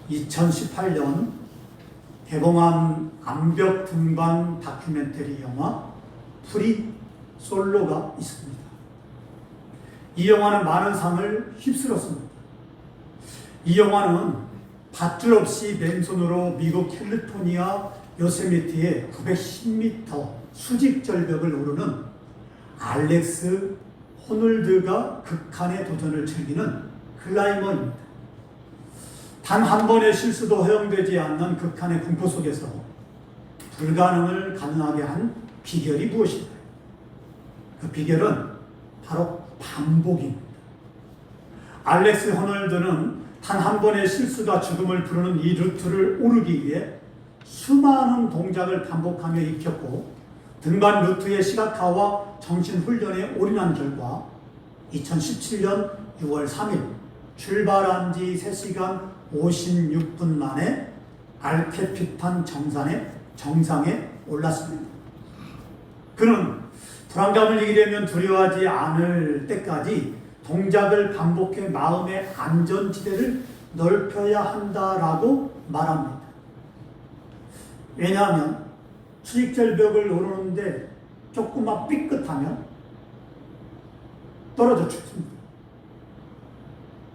2018년 개봉한 암벽 등반 다큐멘터리 영화 프리 솔로가 있습니다. 이 영화는 많은 상을 휩쓸었습니다. 이 영화는 밧줄 없이 맨손으로 미국 캘리포니아 요세미티의 910m 수직 절벽을 오르는 알렉스 호놀드가 극한의 도전을 즐기는 클라이머입니다. 단 한 번의 실수도 허용되지 않는 극한의 공포 속에서 불가능을 가능하게 한 비결이 무엇일까요? 그 비결은 바로 반복입니다. 알렉스 호놀드는 단 한 번의 실수가 죽음을 부르는 이 루트를 오르기 위해 수많은 동작을 반복하며 익혔고 등반 루트의 시각화와 정신훈련에 올인한 결과 2017년 6월 3일 출발한 지 3시간 56분 만에 알케피탄 정상에 올랐습니다. 그는 불안감을 이기려면 두려워하지 않을 때까지 동작을 반복해 마음의 안전지대를 넓혀야 한다라고 말합니다. 왜냐하면 수직절벽을 오르는데 조금만 삐끗하면 떨어져 죽습니다.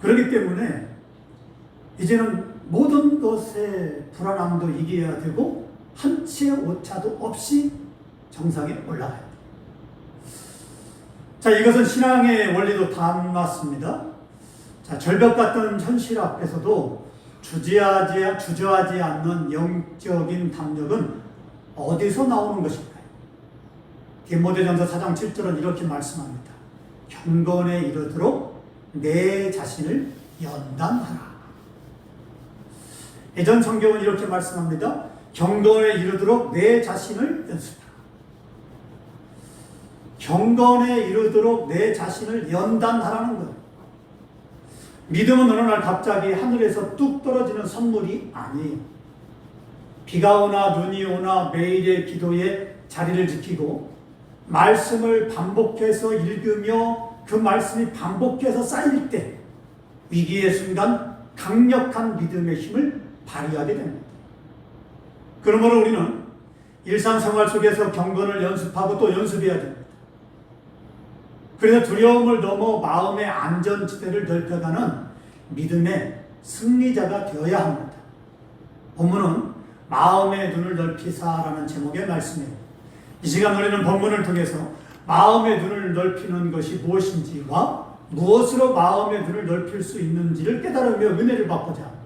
그렇기 때문에 이제는 모든 것의 불안함도 이겨야 되고 한치의 오차도 없이 정상에 올라가야 돼요. 자, 이것은 신앙의 원리도 담았습니다. 자, 절벽 같은 현실 앞에서도 주저하지 않는 영적인 담력은 어디서 나오는 것일까요? 디모데전서 4장 7절은 이렇게 말씀합니다. 경건에 이르도록 내 자신을 연단하라. 예전 성경은 이렇게 말씀합니다. 경건에 이르도록 내 자신을 연습하라. 경건에 이르도록 내 자신을 연단하라는 거예요. 믿음은 어느 날 갑자기 하늘에서 뚝 떨어지는 선물이 아니에요. 비가 오나 눈이 오나 매일의 기도에 자리를 지키고 말씀을 반복해서 읽으며 그 말씀이 반복해서 쌓일 때 위기의 순간 강력한 믿음의 힘을 발휘하게 됩니다. 그러므로 우리는 일상생활 속에서 경건을 연습하고 또 연습해야 됩니다. 그래서 두려움을 넘어 마음의 안전지대를 넓혀가는 믿음의 승리자가 되어야 합니다. 본문은 마음의 눈을 넓히사라는 제목의 말씀이에요. 이 시간 우리는 본문을 통해서 마음의 눈을 넓히는 것이 무엇인지와 무엇으로 마음의 눈을 넓힐 수 있는지를 깨달으며 은혜를 받고자 합니다.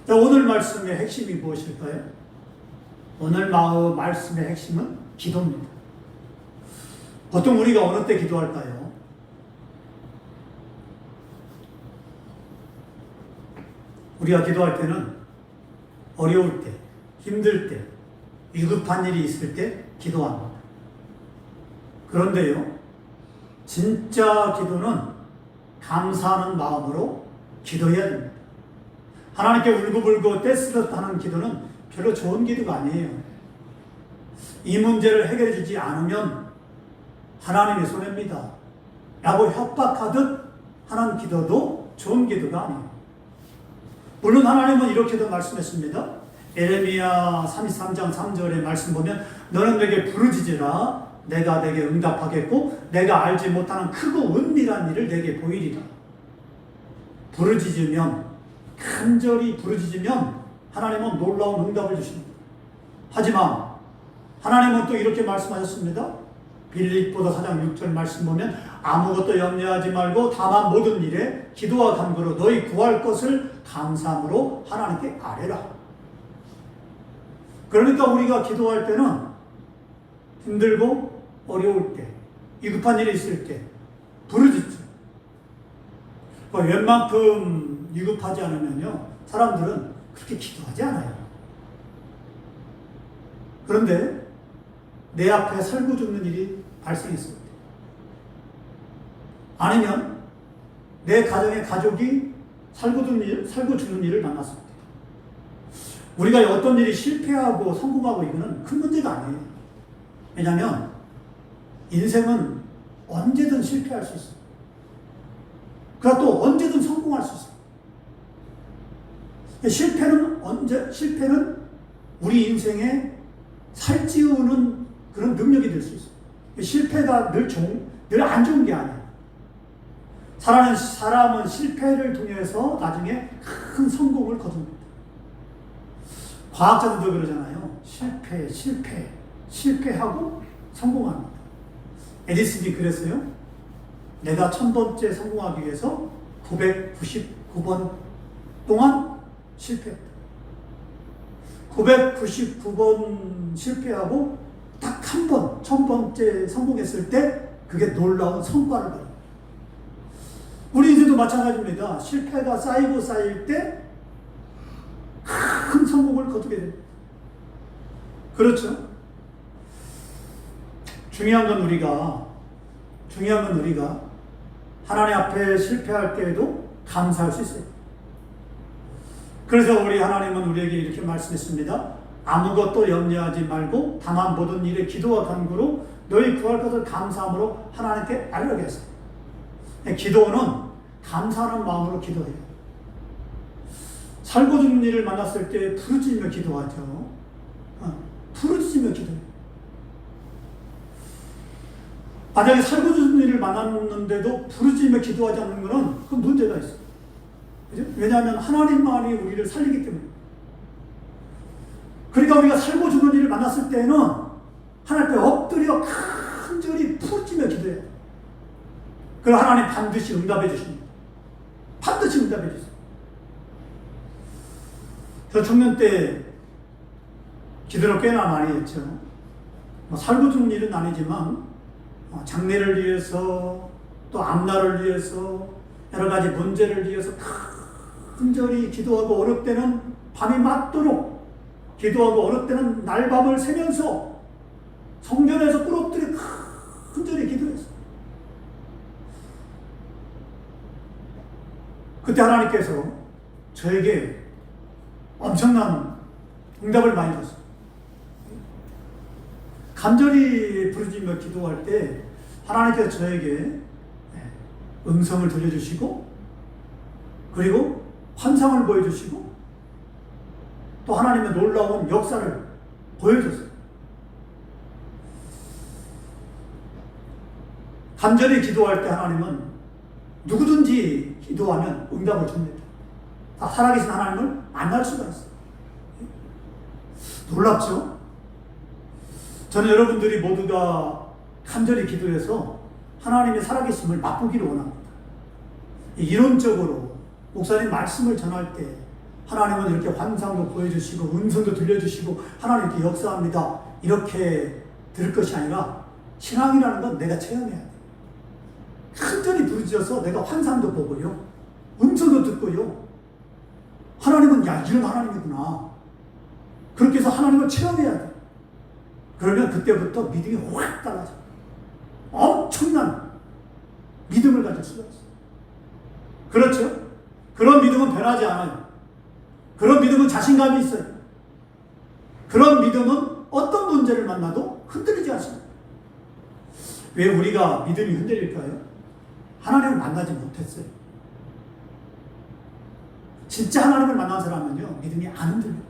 자, 오늘 말씀의 핵심이 무엇일까요? 오늘 말씀의 핵심은 기도입니다. 보통 우리가 어느 때 기도할까요? 우리가 기도할 때는 어려울 때, 힘들 때, 위급한 일이 있을 때 기도합니다. 그런데요, 진짜 기도는 감사하는 마음으로 기도해야 됩니다. 하나님께 울고불고 떼쓰듯하는 기도는 별로 좋은 기도가 아니에요. 이 문제를 해결해 주지 않으면 하나님의 손해입니다 라고 협박하듯 하는 기도도 좋은 기도가 아니에요. 물론 하나님은 이렇게도 말씀했습니다. 에레미야 33장 3절의 말씀 보면 너는 내게 부르짖으라 내가 내게 응답하겠고 내가 알지 못하는 크고 은밀한 일을 내게 보이리라. 부르짖으면 간절히 부르짖으면 하나님은 놀라운 응답을 주십니다. 하지만 하나님은 또 이렇게 말씀하셨습니다. 빌립보서 4장 6절 말씀 보면 아무것도 염려하지 말고 다만 모든 일에 기도와 간구로 너희 구할 것을 감사함으로 하나님께 아뢰라. 그러니까 우리가 기도할 때는 힘들고 어려울 때, 위급한 일이 있을 때 부르짖죠. 웬만큼 위급하지 않으면요 사람들은 그렇게 기도하지 않아요. 그런데 내 앞에 살고 죽는 일이 발생했을 때, 아니면 내 가정의 가족이 살고 죽는 일을 만났을 때, 우리가 어떤 일이 실패하고 성공하고 이거는 큰 문제가 아니에요. 왜냐하면 인생은 언제든 실패할 수 있어요. 그러나 또 언제든 성공할 수 있어요. 실패는 우리 인생에 살찌우는 그런 능력이 될 수 있어요. 실패가 늘 안 좋은 게 아니에요. 사람은 실패를 통해서 나중에 큰 성공을 거둡니다. 과학자들도 그러잖아요. 실패하고 성공합니다. 에디슨이 그랬어요. 내가 1000번째 성공하기 위해서 999번 동안 실패했다. 999번 실패하고 딱 한 번, 1000번째 성공했을 때 그게 놀라운 성과를 받아요. 우리 인생도 마찬가지입니다. 실패가 쌓일 때 큰 성공을 거두게 됩니다. 그렇죠? 중요한 건 우리가 하나님 앞에 실패할 때에도 감사할 수 있어요. 그래서 우리 하나님은 우리에게 이렇게 말씀했습니다. 아무것도 염려하지 말고 다만 모든 일에 기도와 간구로 너희 구할 것을 감사함으로 하나님께 알려게 하세요. 기도는 감사하는 마음으로 기도해요. 살고 죽는 일을 만났을 때 부르짖으며 기도하죠. 부르짖으며 기도해요. 만약에 살고 죽는 일을 만났는데도 부르짖으며 기도하지 않는 것은 그 문제가 있어요. 그죠? 왜냐하면 하나님만이 우리를 살리기 때문에. 그러니까 우리가 살고 죽는 일을 만났을 때는 하나님 앞에 엎드려 간절히 부르짖으며 기도해요. 그럼 하나님 반드시 응답해 주십니다. 반드시 응답해 주세요. 저 청년 때 기도를 꽤나 많이 했죠. 살고 죽는 일은 아니지만 장래를 위해서 또 앞날을 위해서 여러 가지 문제를 위해서 간절히 기도하고 어느 때는 밤이 맞도록 기도하고 어느 때는 날밤을 새면서 성전에서 꿇어뜨려 간절히 기도했어요. 그때 하나님께서 저에게 엄청난 응답을 많이 줬어요. 간절히 부르짖으며 기도할 때 하나님께서 저에게 음성을 들려주시고 그리고 환상을 보여주시고 또 하나님의 놀라운 역사를 보여줬어요. 간절히 기도할 때 하나님은 누구든지 기도하면 응답을 줍니다. 살아계신 하나님을 만날 수가 있어요. 놀랍죠? 저는 여러분들이 모두가 간절히 기도해서 하나님의 살아계심을 맛보기를 원합니다. 이론적으로 목사님 말씀을 전할 때 하나님은 이렇게 환상도 보여주시고 음성도 들려주시고 하나님 이렇게 역사합니다. 이렇게 들을 것이 아니라 신앙이라는 건 내가 체험해야 돼. 간절히 부르짖어서 내가 환상도 보고요. 음성도 듣고요. 하나님은 이런 하나님이구나. 그렇게 해서 하나님을 체험해야 돼. 그러면 그때부터 믿음이 확 달라져. 엄청난 믿음을 가질 수가 있어요. 그렇죠? 그런 믿음은 변하지 않아요. 그런 믿음은 자신감이 있어요. 그런 믿음은 어떤 문제를 만나도 흔들리지 않습니다. 왜 우리가 믿음이 흔들릴까요? 하나님을 만나지 못했어요. 진짜 하나님을 만난 사람은요, 믿음이 안 흔들려요.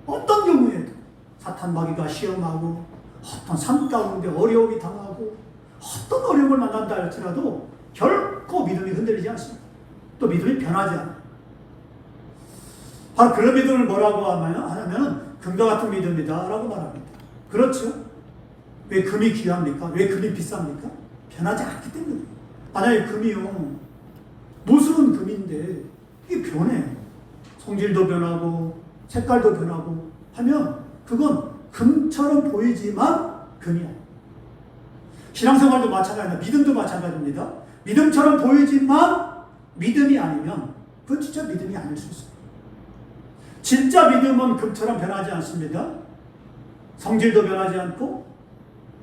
어떤 경우에도 사탄 마귀가 시험하고 어떤 삶 가운데 어려움이 당하고 어떤 어려움을 만난다 할지라도 결코 믿음이 흔들리지 않습니다. 또 믿음이 변하지 않아요. 바로 그런 믿음을 뭐라고 하냐면 금과 같은 믿음이다 라고 말합니다. 그렇죠? 왜 금이 귀합니까? 왜 금이 비쌉니까? 변하지 않기 때문에. 만약에 금이요, 무수은 금인데 이게 변해요. 성질도 변하고 색깔도 변하고 하면 그건 금처럼 보이지만 금이야. 신앙생활도 마찬가지입니다. 믿음도 마찬가지입니다. 믿음처럼 보이지만 믿음이 아니면 그건 진짜 믿음이 아닐 수 있어요. 진짜 믿음은 금처럼 변하지 않습니다. 성질도 변하지 않고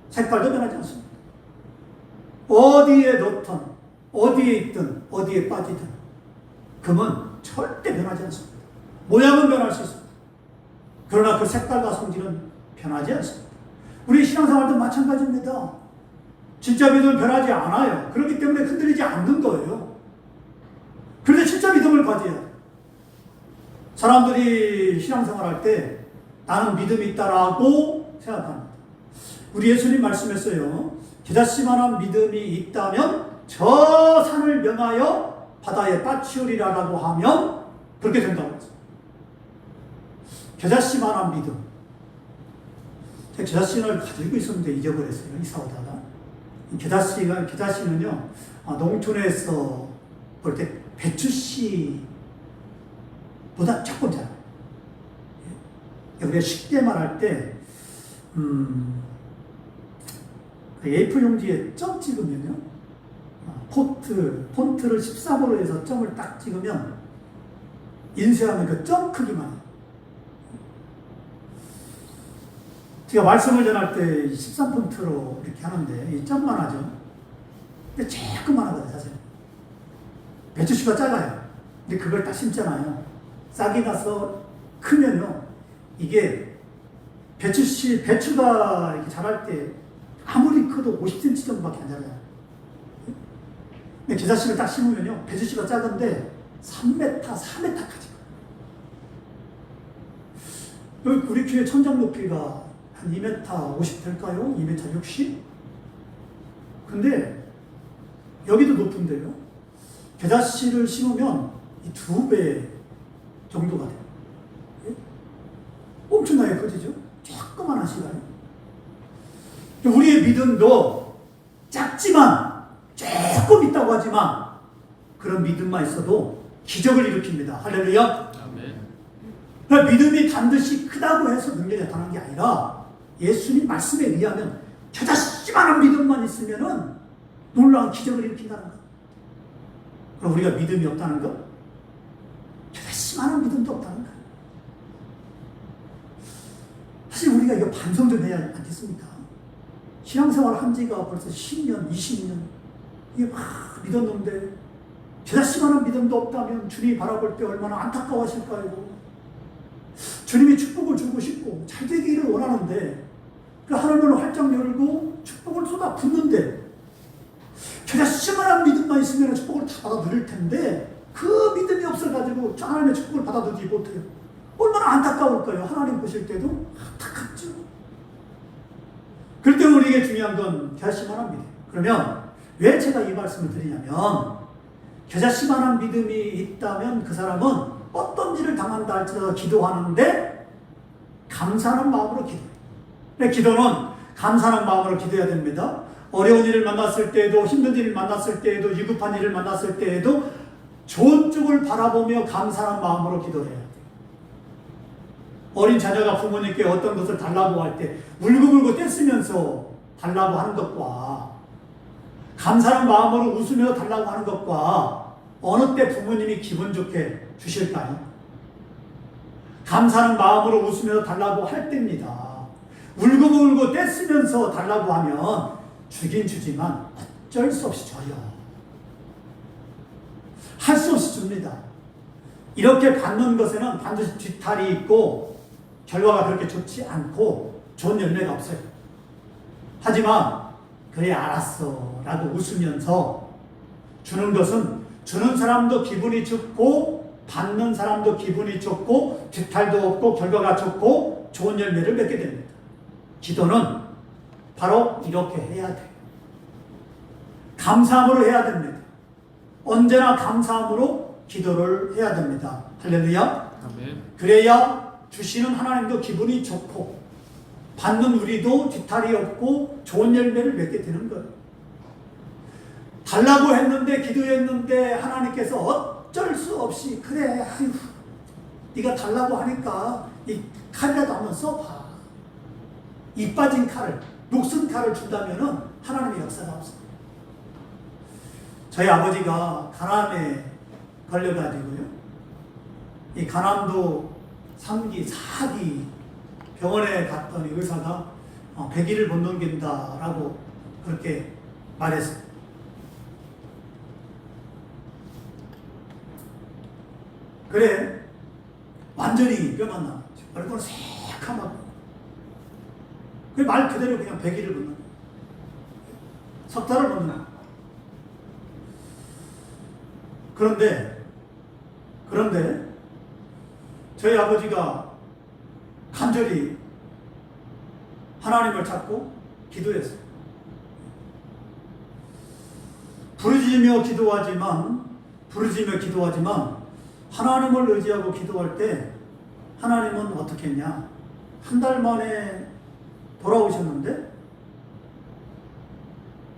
색깔도 변하지 않습니다. 어디에 넣든 어디에 있든 어디에 빠지든 금은 절대 변하지 않습니다. 모양은 변할 수 있습니다. 그러나 그 색깔과 성질은 변하지 않습니다. 우리 신앙생활도 마찬가지입니다. 진짜 믿음은 변하지 않아요. 그렇기 때문에 흔들리지 않는 거예요. 그런데 진짜 믿음을 가져야 돼요. 사람들이 신앙생활 할 때 나는 믿음이 있다라고 생각합니다. 우리 예수님 말씀했어요. 겨자씨만한 믿음이 있다면 저 산을 명하여 바다에 빠치우리라라고 하면 그렇게 된다고 했어요. 겨자씨만한 믿음. 제가 겨자씨를 가지고 있었는데 잊어버렸어요. 이사 오다가. 겨자씨는요, 농촌에서 볼 때 배추씨보다 조금 작아요. 우리가 쉽게 말할 때, 그 A4 용지에 점 찍으면요, 폰트를 13으로 해서 점을 딱 찍으면, 인쇄하면 그 점 크기만 해요. 제가 말씀을 전할 때 13폰트로 이렇게 하는데, 이 점만 하죠. 근데 조금만 하거든요, 사실. 배추씨가 작아요. 근데 그걸 딱 심잖아요. 싹이 나서 크면요, 이게 배추가 이렇게 자랄 때 아무리 커도 50cm 정도밖에 안 자라요. 근데 겨자씨를 딱 심으면요, 배추씨가 작은데 3m, 4m까지. 우리 교회 천장 높이가 한 2m 50 될까요? 2m 60? 근데 여기도 높은데요. 겨자씨를 심으면 이 2배 정도가 돼요. 엄청나게 커지죠? 조그만한 시간에. 우리의 믿음도 작지만 조금 있다고 하지만 그런 믿음만 있어도 기적을 일으킵니다. 할렐루야. 그러니까 믿음이 반드시 크다고 해서 능력이 나타나는 게 아니라 예수님 말씀에 의하면 겨자씨만한 믿음만 있으면은 놀라운 기적을 일으킨다는 것. 그럼 우리가 믿음이 없다는 것? 겨자씨만한 믿음도 없다는 것. 사실 우리가 이거 반성 좀 해야 않겠습니까? 신앙생활 한 지가 벌써 10년, 20년 이게 막 믿었는데 겨자씨만한 믿음도 없다면 주님이 바라볼 때 얼마나 안타까워하실까요? 주님이 축복을 주고 싶고 잘 되기를 원하는데 그 하늘문을 활짝 열고 축복을 쏟아 붓는데 겨자씨만한 믿음만 있으면 축복을 다 받아 누릴 텐데 그 믿음이 없어가지고 하나님의 축복을 받아 누리지 못해요. 얼마나 안타까울까요? 하나님 보실 때도 안타깝죠. 그럴 때 우리에게 중요한 건 겨자씨만한 믿음. 그러면 왜 제가 이 말씀을 드리냐면 겨자씨만한 믿음이 있다면 그 사람은 어떤 일을 당한다 할지라도 기도하는데 감사하는 마음으로 기도해요. 기도는 감사하는 마음으로 기도해야 됩니다. 어려운 일을 만났을 때에도 힘든 일을 만났을 때에도 위급한 일을 만났을 때에도 좋은 쪽을 바라보며 감사하는 마음으로 기도해야 돼요. 어린 자녀가 부모님께 어떤 것을 달라고 할 때 울고불고 떼쓰면서 달라고 하는 것과 감사하는 마음으로 웃으며 달라고 하는 것과 어느 때 부모님이 기분 좋게 주실까요? 감사하는 마음으로 웃으며 달라고 할 때입니다. 울고불고 떼쓰면서 달라고 하면 주긴 주지만 어쩔 수 없이 줘요. 할 수 없이 줍니다. 이렇게 받는 것에는 반드시 뒤탈이 있고 결과가 그렇게 좋지 않고 좋은 열매가 없어요. 하지만 그래 알았어 라고 웃으면서 주는 것은 주는 사람도 기분이 좋고 받는 사람도 기분이 좋고 뒤탈도 없고 결과가 좋고 좋은 열매를 맺게 됩니다. 기도는 바로 이렇게 해야 돼요. 감사함으로 해야 됩니다. 언제나 감사함으로 기도를 해야 됩니다. 할렐루야. 아멘. 그래야 주시는 하나님도 기분이 좋고 받는 우리도 뒤탈이 없고 좋은 열매를 맺게 되는 거예요. 달라고 했는데 기도했는데 하나님께서 어쩔 수 없이 그래 아유 네가 달라고 하니까 이 칼이라도 한번 써봐. 이 빠진 칼을 녹슨 칼을 준다면은 하나님의 역사가 없어요. 저희 아버지가 간암에 걸려가지고요. 이 간암도 3기, 4기 병원에 갔더니 의사가 100일을 못 넘긴다라고 그렇게 말했어요. 그래 완전히 뼈만 남았죠. 얼굴은 새카맣고 그 말 그대로 그냥 100일을 못 넘겨. 석 달을 못 넘겨. 그런데 저희 아버지가 간절히 하나님을 찾고 기도했어요. 부르짖으며 기도하지만 하나님을 의지하고 기도할 때 하나님은 어떻게 했냐? 한 달 만에 돌아오셨는데,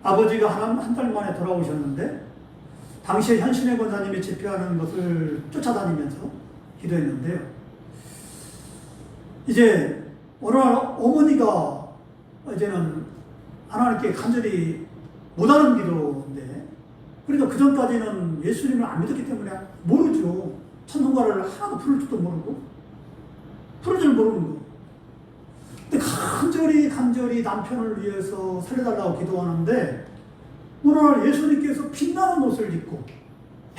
아버지가 한 달 만에 돌아오셨는데, 당시에 현신의 권사님이 집회하는 것을 쫓아다니면서 기도했는데요. 이제 어느 날 어머니가 이제는 하나님께 간절히 못하는 기도인데, 그러니까 그 전까지는 예수님을 안 믿었기 때문에 모르죠. 찬송가를 하나도 부를 줄도 모르고 부를 줄 모르는 거. 근데 간절히 남편을 위해서 살려달라고 기도하는데, 어느 날 예수님께서 빛나는 옷을 입고,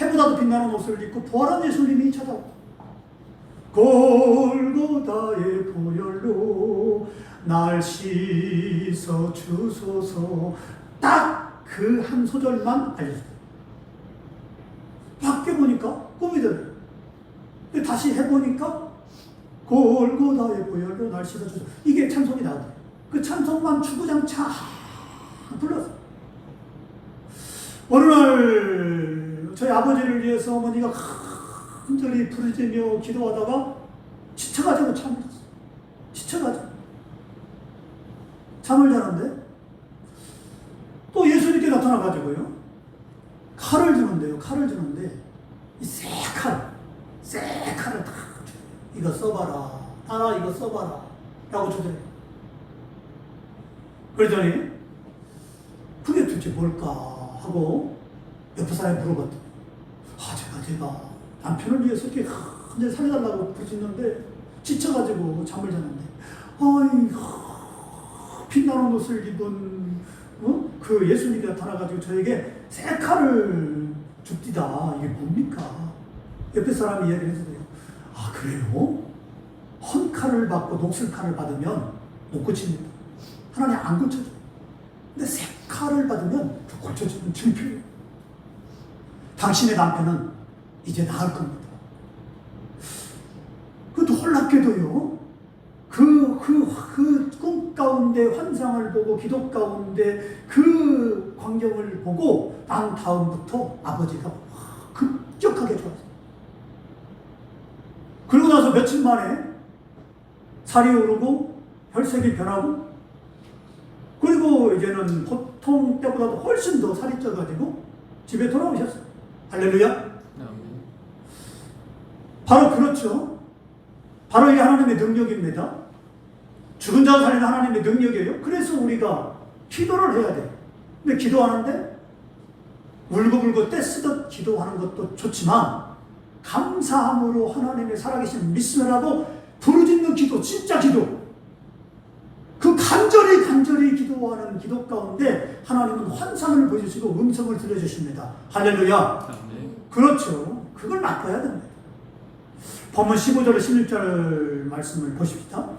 해보다도 빛나는 옷을 입고 부활한 예수님이 찾아오고, 골고다의 보혈로 날 씻어 주소서, 딱 그 한 소절만 알려줘요. 밖에 보니까 꿈이 들어요. 다시 해보니까 골고다의 보혈로 날 씻어 주소서, 이게 찬송이 나오더라고요. 그 찬송만 주구장창 불렀어요. 어느 날 저희 아버지를 위해서 어머니가 간절히 부르짖으며 기도하다가 지쳐가지고 잠을 잤어요. 지쳐가지고 잠을 자는데 또 예수님께 나타나가지고요, 칼을 주는데요. 칼을 주는데 이 새 칼을 딱 줘요. 이거 써봐라. 따라 이거 써봐라 라고 주더래요. 그랬더니 그게 도대체 뭘까 하고 옆에 사람이 물어봤더니, 제가 남편을 위해서 이렇게 간절히 살려달라고 부르짖는데 지쳐가지고 잠을 잤는데, 빛나는 옷을 입은 그 예수님이 나타나가지고 저에게 새 칼을 줍디다. 이게 뭡니까? 옆에 사람이 이야기를 해서요. 그래요? 헌 칼을 받고 녹슬 칼을 받으면 못 고칩니다. 하나님 안 고쳐줘요. 근데 새 칼을 받으면 그 고쳐주는 증표예요. 당신의 남편은 이제 나을 겁니다. 그 놀랍게도요, 그 꿈 가운데 환상을 보고 기도 가운데 그 광경을 보고 난 다음부터 아버지가 급격하게 좋았어요. 그러고 나서 며칠 만에 살이 오르고 혈색이 변하고, 그리고 이제는 보통 때보다도 훨씬 더 살이 쪄가지고 집에 돌아오셨어요. 할렐루야. 바로 그렇죠. 바로 이 하나님의 능력입니다. 죽은 자 살리는 하나님의 능력이에요. 그래서 우리가 기도를 해야 돼요. 근데 기도하는데 울고불고 떼쓰듯 기도하는 것도 좋지만, 감사함으로 하나님의 살아계신 믿음을 하고 부르짖는 기도, 진짜 기도, 그 간절히 기도하는 기도 가운데 하나님은 환상을 보여주시고 음성을 들려주십니다. 할렐루야. 그렇죠. 그걸 맡아야 됩니다. 본문 15절 16절 말씀을 보십시다.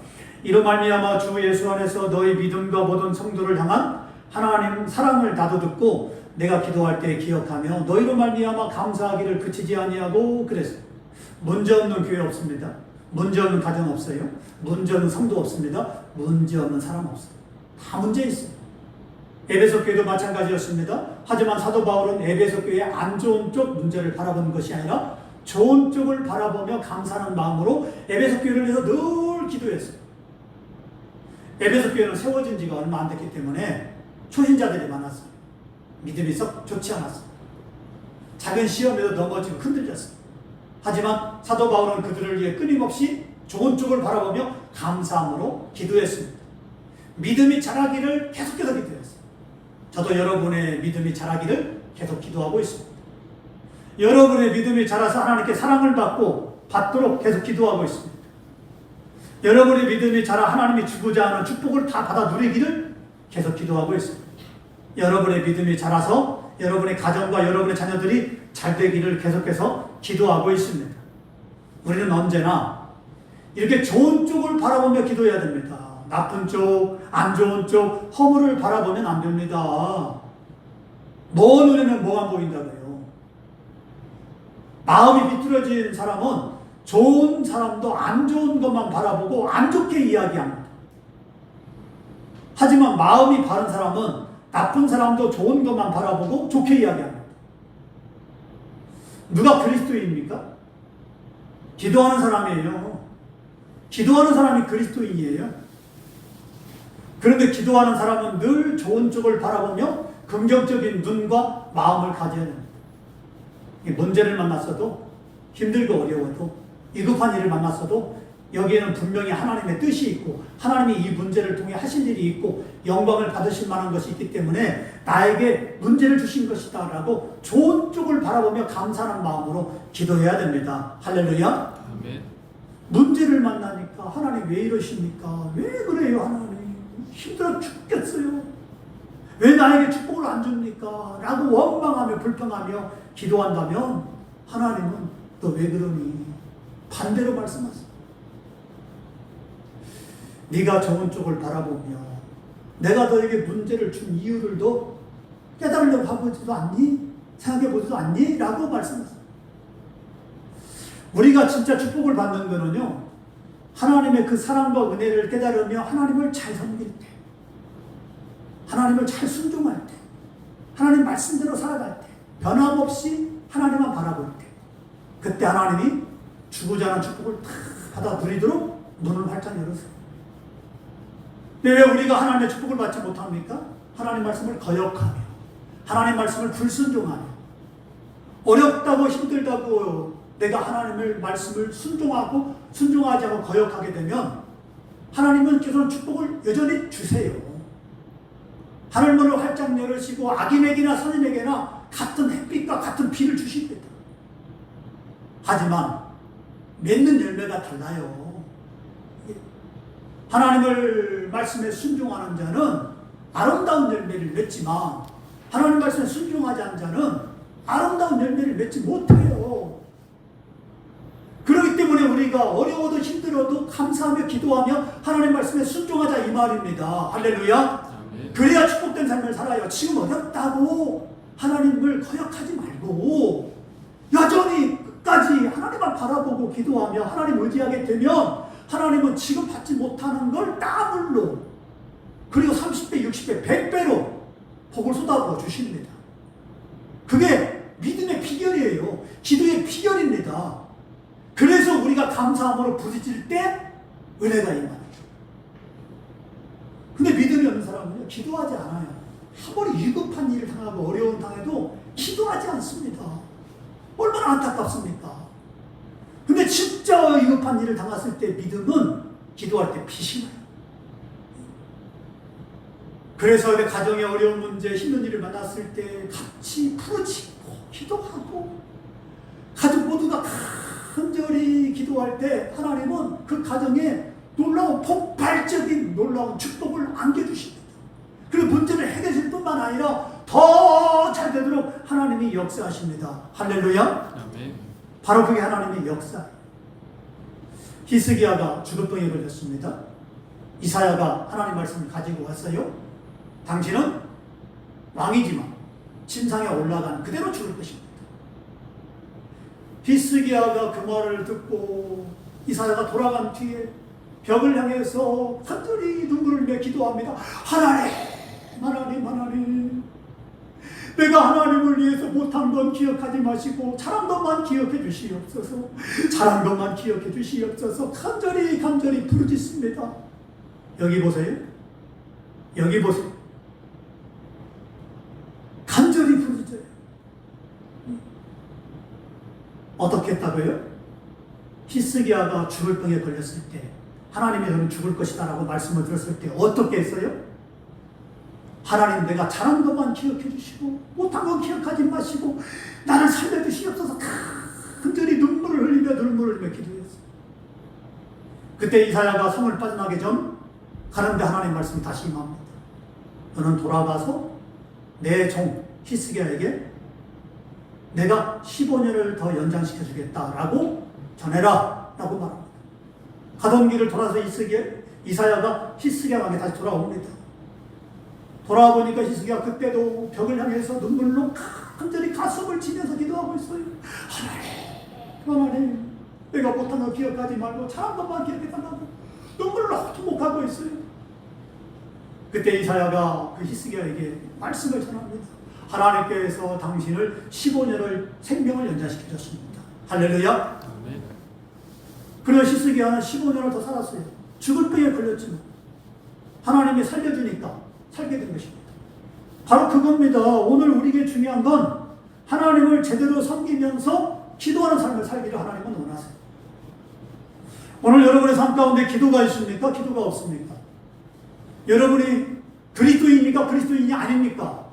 이로 말미암아 주 예수 안에서 너희 믿음과 모든 성도를 향한 하나님 사랑을 나도 듣고 내가 기도할 때 기억하며 너희로 말미암아 감사하기를 그치지 아니하고 그랬어요. 문제 없는 교회 없습니다. 문제 없는 가정 없어요. 문제 없는 성도 없습니다. 문제 없는 사람 없어요. 다 문제 있어요. 에베소 교회도 마찬가지였습니다. 하지만 사도 바울은 에베소 교회의 안 좋은 쪽 문제를 바라보는 것이 아니라 좋은 쪽을 바라보며 감사하는 마음으로 에베소 교회를 위해서 늘 기도했어요. 에베소 교회는 세워진 지가 얼마 안 됐기 때문에 초신자들이 많았어요. 믿음이 썩 좋지 않았어요. 작은 시험에도 넘어지고 흔들렸어요. 하지만 사도 바울은 그들을 위해 끊임없이 좋은 쪽을 바라보며 감사함으로 기도했습니다. 믿음이 자라기를 계속해서 기도했어요. 저도 여러분의 믿음이 자라기를 계속 기도하고 있습니다. 여러분의 믿음이 자라서 하나님께 사랑을 받도록 계속 기도하고 있습니다. 여러분의 믿음이 자라 하나님이 주고자 하는 축복을 다 받아 누리기를 계속 기도하고 있습니다. 여러분의 믿음이 자라서 여러분의 가정과 여러분의 자녀들이 잘 되기를 계속해서 기도하고 있습니다. 우리는 언제나 이렇게 좋은 쪽을 바라보며 기도해야 됩니다. 나쁜 쪽, 안 좋은 쪽, 허물을 바라보면 안 됩니다. 먼 눈에는 뭐가 보인다고요? 마음이 비뚤어진 사람은 좋은 사람도 안 좋은 것만 바라보고 안 좋게 이야기합니다. 하지만 마음이 바른 사람은 나쁜 사람도 좋은 것만 바라보고 좋게 이야기합니다. 누가 그리스도인입니까? 기도하는 사람이에요. 기도하는 사람이 그리스도인이에요. 그런데 기도하는 사람은 늘 좋은 쪽을 바라보며 긍정적인 눈과 마음을 가져야 됩니다. 문제를 만났어도, 힘들고 어려워도, 위급한 일을 만났어도 여기에는 분명히 하나님의 뜻이 있고 하나님이 이 문제를 통해 하실 일이 있고 영광을 받으실 만한 것이 있기 때문에 나에게 문제를 주신 것이다 라고 좋은 쪽을 바라보며 감사하는 마음으로 기도해야 됩니다. 할렐루야. 아멘. 문제를 만나니까 하나님 왜 이러십니까? 왜 그래요 하나님? 힘들어 죽겠어요. 왜 나에게 축복을 안 줍니까? 라고 원망하며 불평하며 기도한다면 하나님은 너 왜 그러니? 반대로 말씀하세요. 네가 좋은 쪽을 바라보며 내가 너에게 문제를 준 이유를 너 깨달으려고 하보지도 않니? 생각해보지도 않니? 라고 말씀하세요. 우리가 진짜 축복을 받는 거는요, 하나님의 그 사랑과 은혜를 깨달으며 하나님을 잘 섬길 때, 하나님을 잘 순종할 때, 하나님 말씀대로 살아갈 때, 변함없이 하나님만 바라볼 때, 그때 하나님이 주고자 하는 축복을 다 받아 누리도록 눈을 활짝 열으세요. 왜 우리가 하나님의 축복을 받지 못합니까? 하나님 말씀을 거역하며 하나님 말씀을 불순종하며 어렵다고 힘들다고 내가 하나님의 말씀을 순종하지 않고 거역하게 되면 하나님은 계속 축복을 여전히 주세요. 하늘문을 활짝 열으시고 악인에게나 선인에게나 같은 햇빛과 같은 비를 주십니다. 하지만 맺는 열매가 달라요. 하나님을 말씀에 순종하는 자는 아름다운 열매를 맺지만 하나님 말씀에 순종하지 않는 자는 아름다운 열매를 맺지 못해요. 그렇기 때문에 우리가 어려워도 힘들어도 감사하며 기도하며 하나님 말씀에 순종하자 이 말입니다. 할렐루야. 그래야 축복된 삶을 살아요. 지금 어렵다고 하나님을 거역하지 말고 여전히 끝까지 하나님만 바라보고 기도하며 하나님 의지하게 되면 하나님은 지금 받지 못하는 걸 더블로 그리고 30배, 60배, 100배로 복을 쏟아부어 주십니다. 그게 믿음의 비결이에요. 기도의 비결입니다. 그래서 우리가 감사함으로 부딪힐 때 은혜가 임합니다. 근데 믿음이 없는 사람은요, 기도하지 않아요. 아무리 위급한 일을 당하고 어려운 당해도 기도하지 않습니다. 얼마나 안타깝습니까? 근데 진짜 위급한 일을 당했을 때 믿음은 기도할 때 빛이 나요. 그래서 가정의 어려운 문제, 힘든 일을 만났을 때 같이 부르짖고 기도하고 가족 모두가 간절히 기도할 때 하나님은 그 가정에 놀라운 폭발적인 놀라운 축복을 안겨주십니다. 그리고 문제를 해결하실 뿐만 아니라 더 잘 되도록 하나님이 역사하십니다. 할렐루야. 아멘. 바로 그게 하나님의 역사. 히스기야가 죽을 병에 걸렸습니다. 이사야가 하나님 말씀을 가지고 왔어요. 당신은 왕이지만 침상에 올라간 그대로 죽을 것입니다. 히스기야가 그 말을 듣고 이사야가 돌아간 뒤에 벽을 향해서 간절히 눈물을 흘려 기도합니다. 하나님, 하나님, 하나님. 내가 하나님을 위해서 못한 건 기억하지 마시고 잘한 것만 기억해 주시옵소서. 잘한 것만 기억해 주시옵소서. 간절히 간절히 부르짖습니다. 여기 보세요. 여기 보세요. 간절히 부르짖어요. 어떻게 했다고요? 히스기야가 죽을 병에 걸렸을 때 하나님이 너는 죽을 것이다 라고 말씀을 들었을 때 어떻게 했어요? 하나님, 내가 잘한 것만 기억해 주시고 못한 건 기억하지 마시고 나를 살려주시옵소서. 간절히 눈물을 흘리며 기도했어요. 그때 이사야가 성을 빠져나기 전 가는데 하나님 말씀이 다시 임합니다. 너는 돌아가서 내 종 히스기야에게 내가 15년을 더 연장시켜 주겠다라고 전해라 라고 말합니다. 가던 길을 돌아서 이사야가 히스기야 왕에 다시 돌아옵니다. 돌아와 보니까 히스기야 그때도 벽을 향해서 눈물로 간절히 가슴을 치면서 기도하고 있어요. 하나님, 하나님, 내가 못한 거 기억하지 말고 잘한 것만 기억해달라고 눈물로 통곡하고 있어요. 그때 이사야가 그 히스기야에게 말씀을 전합니다. 하나님께서 당신을 15년을 생명을 연장시켜 줬습니다. 할렐루야. 그래서 히스기야는 15년을 더 살았어요. 죽을 병에 걸렸지만 하나님이 살려주니까 살게 된 것입니다. 바로 그겁니다. 오늘 우리에게 중요한 건 하나님을 제대로 섬기면서 기도하는 삶을 살기를 하나님은 원하세요. 오늘 여러분의 삶 가운데 기도가 있습니까? 기도가 없습니까? 여러분이 그리스도인입니까? 그리스도인이 아닙니까?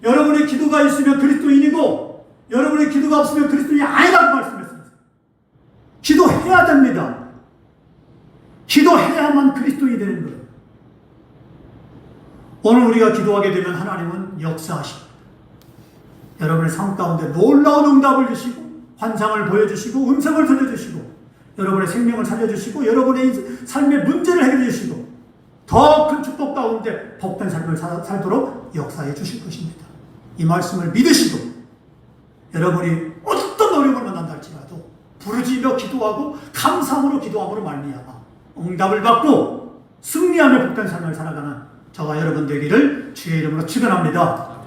여러분의 기도가 있으면 그리스도인이고 여러분의 기도가 없으면 그리스도인이 아니라고 말씀했습니다. 기도해야 됩니다. 기도해야만 그리스도인이 되는 거예요. 오늘 우리가 기도하게 되면 하나님은 역사하십니다. 여러분의 삶 가운데 놀라운 응답을 주시고 환상을 보여주시고 음성을 들려주시고 여러분의 생명을 살려주시고 여러분의 삶의 문제를 해결해 주시고 더 큰 축복 가운데 복된 삶을 살도록 역사해 주실 것입니다. 이 말씀을 믿으시고 여러분이 어떤 어려움을 만난다 할지라도 부르짖으며 기도하고 감사함으로 기도함으로 말미암아 응답을 받고 승리하며 복된 삶을 살아가는 저와 여러분 되기를 주의 이름으로 축원합니다.